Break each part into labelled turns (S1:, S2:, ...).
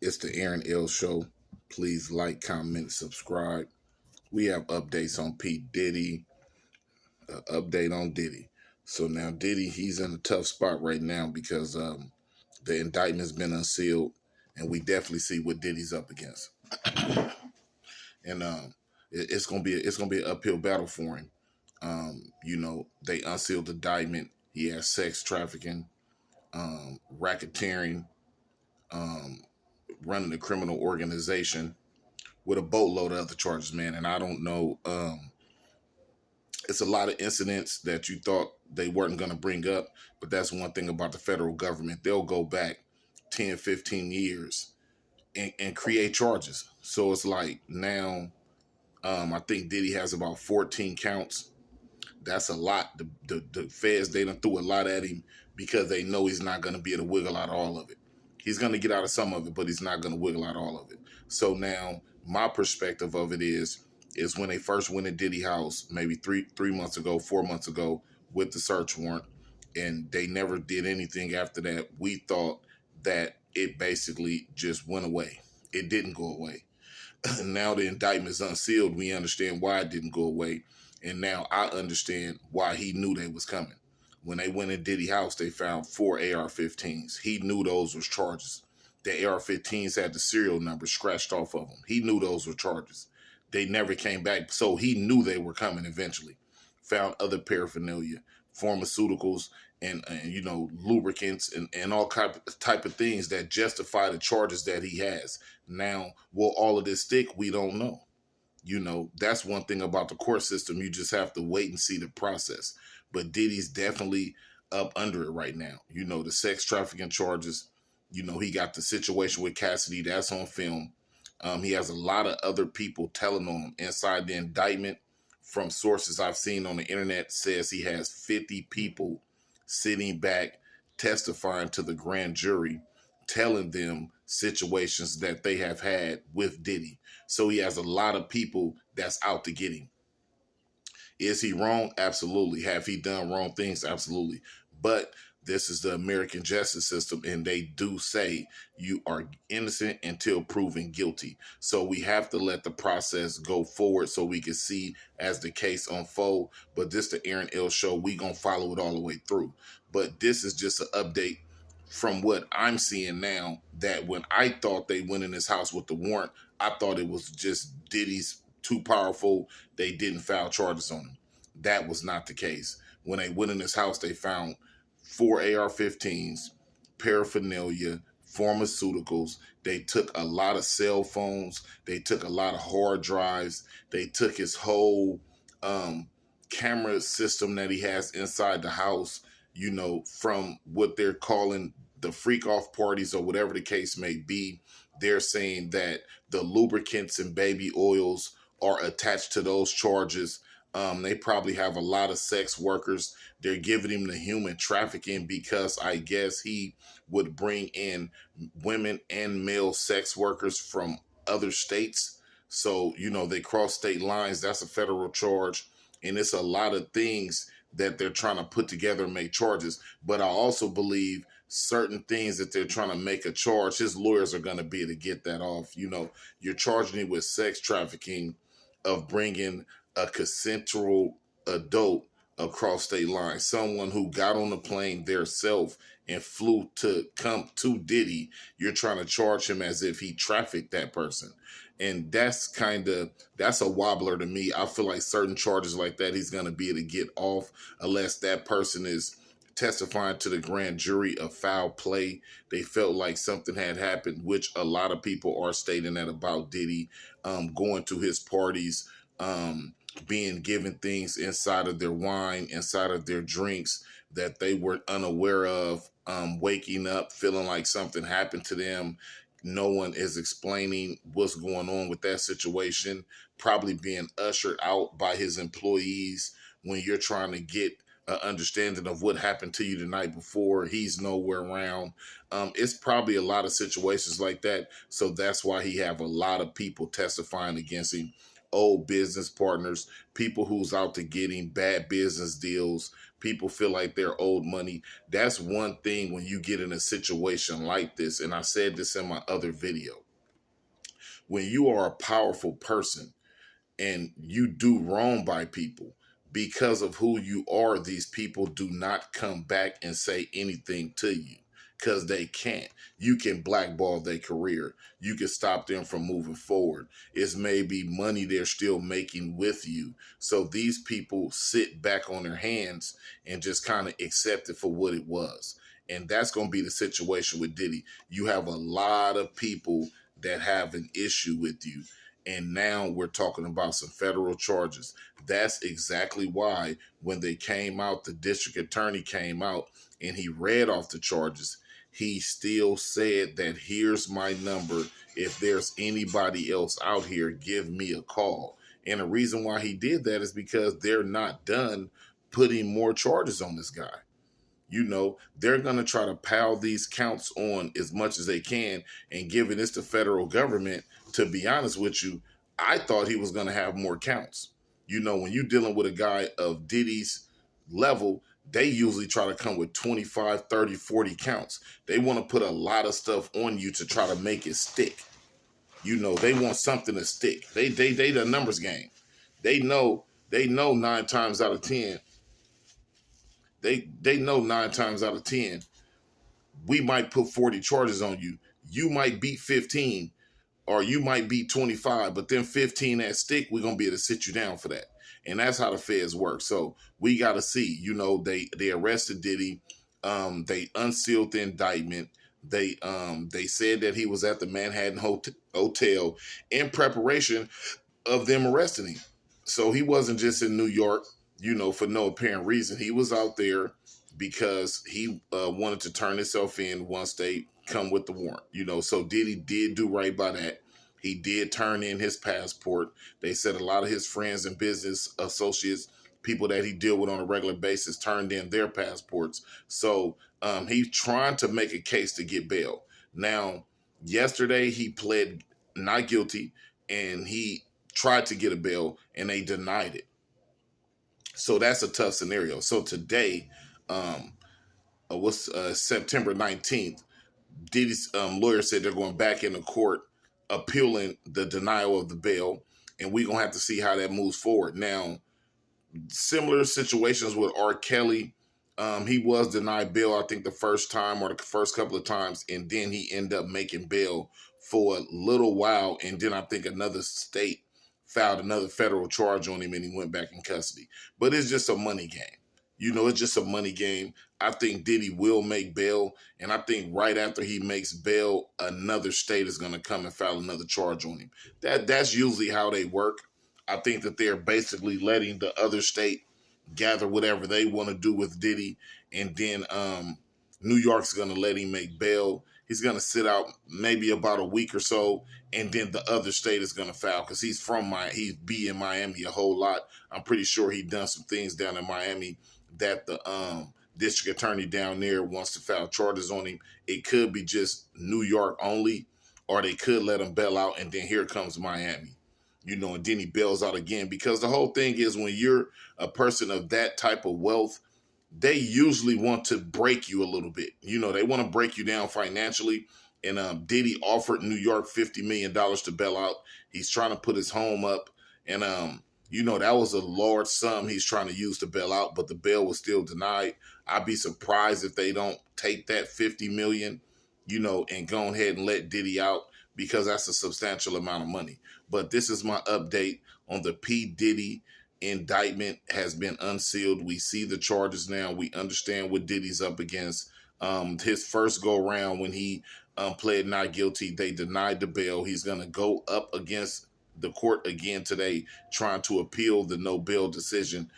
S1: It's the Aaron L Show. Please like, comment, subscribe. We have updates on P. Diddy, update on Diddy. So now Diddy, he's in a tough spot right now because the indictment's been unsealed, and we definitely see what Diddy's up against. And it's gonna be an uphill battle for him. They unsealed the indictment. He has sex trafficking, racketeering, um, running a criminal organization with a boatload of other charges, man. And I don't know. It's a lot of incidents that you thought they weren't going to bring up, but that's one thing about the federal government. They'll go back 10, 15 years and create charges. So it's like now, I think Diddy has about 14 counts. That's a lot. The feds, they done threw a lot at him because they know he's not going to be able to wiggle out all of it. He's going to get out of some of it, but he's not going to wiggle out all of it. So now my perspective of it is when they first went to Diddy house, maybe three months ago, 4 months ago, with the search warrant, and they never did anything after that. We thought that it basically just went away. It didn't go away. Now the indictment is unsealed. We understand why it didn't go away. And now I understand why he knew they was coming. When they went in Diddy house, they found 4 AR-15s. He knew those was charges. The AR-15s had the serial number scratched off of them. He knew those were charges. They never came back, so he knew they were coming eventually. Found other paraphernalia, pharmaceuticals, and lubricants and all type of things that justify the charges that he has. Now, will all of this stick? We don't know. That's one thing about the court system. You just have to wait and see the process. But Diddy's definitely up under it right now. The sex trafficking charges. He got the situation with Cassidy. That's on film. He has a lot of other people telling on him. Inside the indictment, from sources I've seen on the internet, says he has 50 people sitting back testifying to the grand jury, telling them situations that they have had with Diddy. So he has a lot of people that's out to get him. Is he wrong? Absolutely. Have he done wrong things? Absolutely. But this is the American justice system, and they do say you are innocent until proven guilty. So we have to let the process go forward so we can see as the case unfold. But this the Aaron L Show. We gonna follow it all the way through. But this is just an update from what I'm seeing now, that when I thought they went in his house with the warrant, I thought it was just Diddy's too powerful. They didn't file charges on him. That was not the case. When they went in his house, they found 4 AR-15s, paraphernalia, pharmaceuticals. They took a lot of cell phones. They took a lot of hard drives. They took his whole camera system that he has inside the house, from what they're calling the freak off parties or whatever the case may be. They're saying that the lubricants and baby oils are attached to those charges. They probably have a lot of sex workers. They're giving him the human trafficking because I guess he would bring in women and male sex workers from other states. So, they cross state lines. That's a federal charge. And it's a lot of things that they're trying to put together and make charges. But I also believe certain things that they're trying to make a charge, his lawyers are going to be able to get that off. You're charging him with sex trafficking of bringing a consensual adult across state lines, someone who got on the plane theirself and flew to come to Diddy. You're trying to charge him as if he trafficked that person. And that's a wobbler to me. I feel like certain charges like that, he's going to be able to get off unless that person is testifying to the grand jury of foul play. They felt like something had happened, which a lot of people are stating that about Diddy, going to his parties, being given things inside of their wine, inside of their drinks that they were unaware of, waking up feeling like something happened to them. No one is explaining what's going on with that situation, probably being ushered out by his employees when you're trying to get an understanding of what happened to you the night before. He's nowhere around. It's probably a lot of situations like that. So that's why he have a lot of people testifying against him. Old business partners, people who's out to get him, bad business deals, People feel like they're owed money. That's one thing when you get in a situation like this. And I said this in my other video. When you are a powerful person and you do wrong by people, because of who you are, these people do not come back and say anything to you because they can't. You can blackball their career. You can stop them from moving forward. It's maybe money they're still making with you. So these people sit back on their hands and just kind of accept it for what it was. And that's going to be the situation with Diddy. You have a lot of people that have an issue with you. And now we're talking about some federal charges. That's exactly why when they came out, the district attorney came out and he read off the charges. He still said that here's my number. If there's anybody else out here, give me a call. And the reason why he did that is because they're not done putting more charges on this guy. You know, they're going to try to pile these counts on as much as they can. And given it's the federal government, to be honest with you, I thought he was going to have more counts. You know, when you're dealing with a guy of Diddy's level, they usually try to come with 25, 30, 40 counts. They want to put a lot of stuff on you to try to make it stick. You know, they want something to stick. They the numbers game. They know 9 times out of 10. They know 9 times out of 10, we might put 40 charges on you. You might beat 15 or you might beat 25, but then 15 that stick, we're going to be able to sit you down for that. And that's how the feds work. So we got to see, you know, they arrested Diddy. They unsealed the indictment. They said that he was at the Manhattan Hotel in preparation of them arresting him. So he wasn't just in New York, you know, for no apparent reason. He was out there because he wanted to turn himself in once they come with the warrant, you know. So Diddy did do right by that. He did turn in his passport. They said a lot of his friends and business associates, people that he deal with on a regular basis, turned in their passports. So he's trying to make a case to get bail. Now, yesterday he pled not guilty and he tried to get a bail and they denied it. So that's a tough scenario. So today, September 19th, Diddy's lawyer said they're going back into court appealing the denial of the bail, and we're going to have to see how that moves forward. Now, similar situations with R. Kelly, he was denied bail, I think, the first time or the first couple of times, and then he ended up making bail for a little while, and then I think another state filed another federal charge on him and he went back in custody. But it's just a money game. You know, it's just a money game. I think Diddy will make bail, and I think right after he makes bail, another state is going to come and file another charge on him. That's usually how they work. I think that they're basically letting the other state gather whatever they want to do with Diddy, and then New York's going to let him make bail. He's going to sit out maybe about a week or so, and then the other state is going to file because he's be in Miami a whole lot. I'm pretty sure he done some things down in Miami that the district attorney down there wants to file charges on him. It could be just New York only, or they could let him bail out, and then here comes Miami. You know, and then he bails out again, because the whole thing is when you're a person of that type of wealth, they usually want to break you a little bit. You know, they want to break you down financially. And Diddy offered New York $50 million to bail out. He's trying to put his home up. And, you know, that was a large sum he's trying to use to bail out, but the bail was still denied. I'd be surprised if they don't take that $50 million, you know, and go ahead and let Diddy out, because that's a substantial amount of money. But this is my update on the P. Diddy indictment has been unsealed. We see the charges now. We understand what Diddy's up against. His first go around when he pled not guilty, they denied the bail. He's going to go up against the court again today, trying to appeal the no bail decision.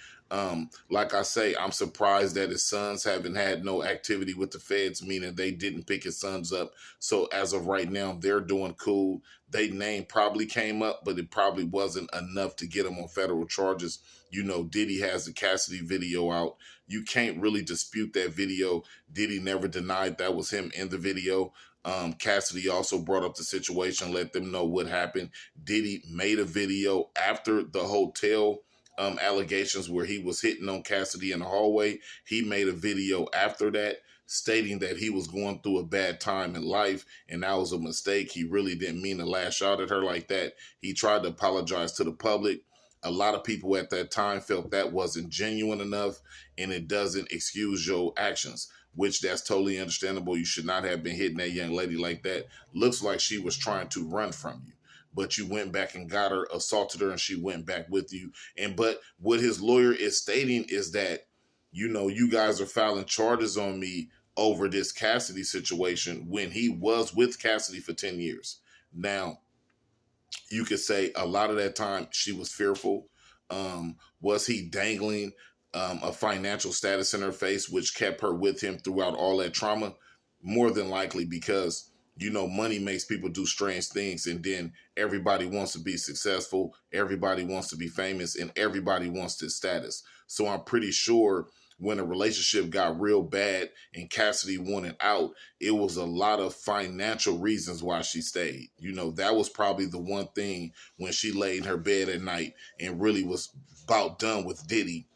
S1: Like I say, I'm surprised that his sons haven't had no activity with the feds, meaning they didn't pick his sons up. So as of right now, they're doing cool. Their name probably came up, but it probably wasn't enough to get them on federal charges. You know, Diddy has the Cassidy video out. You can't really dispute that video. Diddy never denied that was him in the video. Cassidy also brought up the situation, let them know what happened. Diddy made a video after the hotel allegations where he was hitting on Cassidy in the hallway. He made a video after that stating that he was going through a bad time in life and that was a mistake. He really didn't mean to lash out at her like that. He tried to apologize to the public. A lot of people at that time felt that wasn't genuine enough and it doesn't excuse your actions, which that's totally understandable. You should not have been hitting that young lady like that. Looks like she was trying to run from you, but you went back and got her, assaulted her, and she went back with you. And but what his lawyer is stating is that, you know, you guys are filing charges on me over this Cassidy situation when he was with Cassidy for 10 years. Now, you could say a lot of that time she was fearful. Was he dangling a financial status in her face, which kept her with him throughout all that trauma? More than likely, because you know money makes people do strange things, and then everybody wants to be successful, everybody wants to be famous, and everybody wants this status. So I'm pretty sure when a relationship got real bad and Cassidy wanted out, it was a lot of financial reasons why she stayed. You know, that was probably the one thing when she laid in her bed at night and really was about done with Diddy.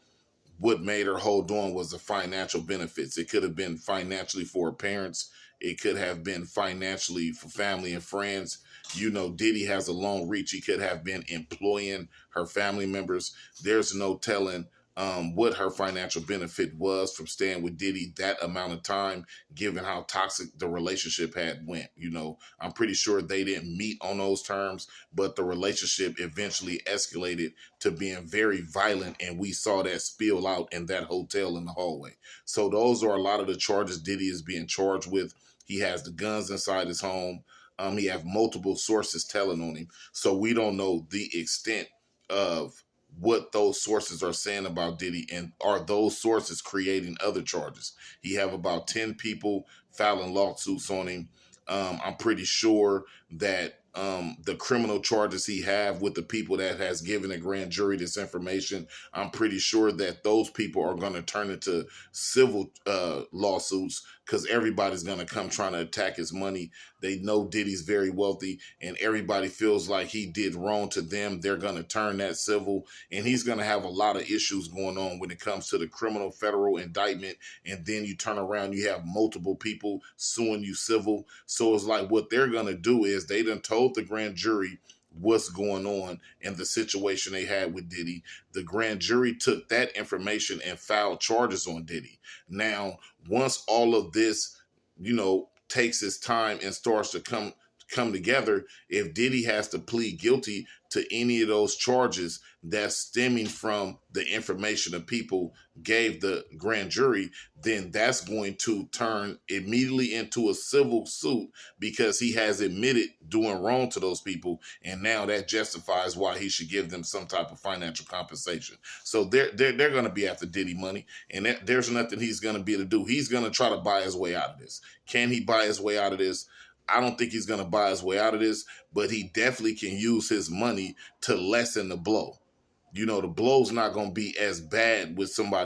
S1: What made her hold on was the financial benefits. It could have been financially for her parents. It could have been financially for family and friends. You know, Diddy has a long reach. He could have been employing her family members. There's no telling what her financial benefit was from staying with Diddy that amount of time, given how toxic the relationship had went. You know, I'm pretty sure they didn't meet on those terms, but the relationship eventually escalated to being very violent, and we saw that spill out in that hotel in the hallway. So those are a lot of the charges Diddy is being charged with. He has the guns inside his home. He have multiple sources telling on him. So we don't know the extent of what those sources are saying about Diddy, and are those sources creating other charges. He have about 10 people filing lawsuits on him. I'm pretty sure that the criminal charges he have with the people that has given a grand jury this information, I'm pretty sure that those people are going to turn into civil lawsuits, because everybody's going to come trying to attack his money. They know Diddy's very wealthy and everybody feels like he did wrong to them. They're going to turn that civil, and he's going to have a lot of issues going on when it comes to the criminal federal indictment. And then you turn around, you have multiple people suing you civil. So it's like what they're going to do is they done told the grand jury what's going on in the situation they had with Diddy. The grand jury took that information and filed charges on Diddy. Now, once all of this, you know, takes its time and starts to come together, if Diddy has to plead guilty to any of those charges that's stemming from the information that people gave the grand jury, then that's going to turn immediately into a civil suit, because he has admitted doing wrong to those people, and now that justifies why he should give them some type of financial compensation. So they're going to be after Diddy money, and there's nothing he's going to be able to do. He's going to try to buy his way out of this. Can he buy his way out of this? I don't think he's going to buy his way out of this, but he definitely can use his money to lessen the blow. You know, the blow's not going to be as bad with somebody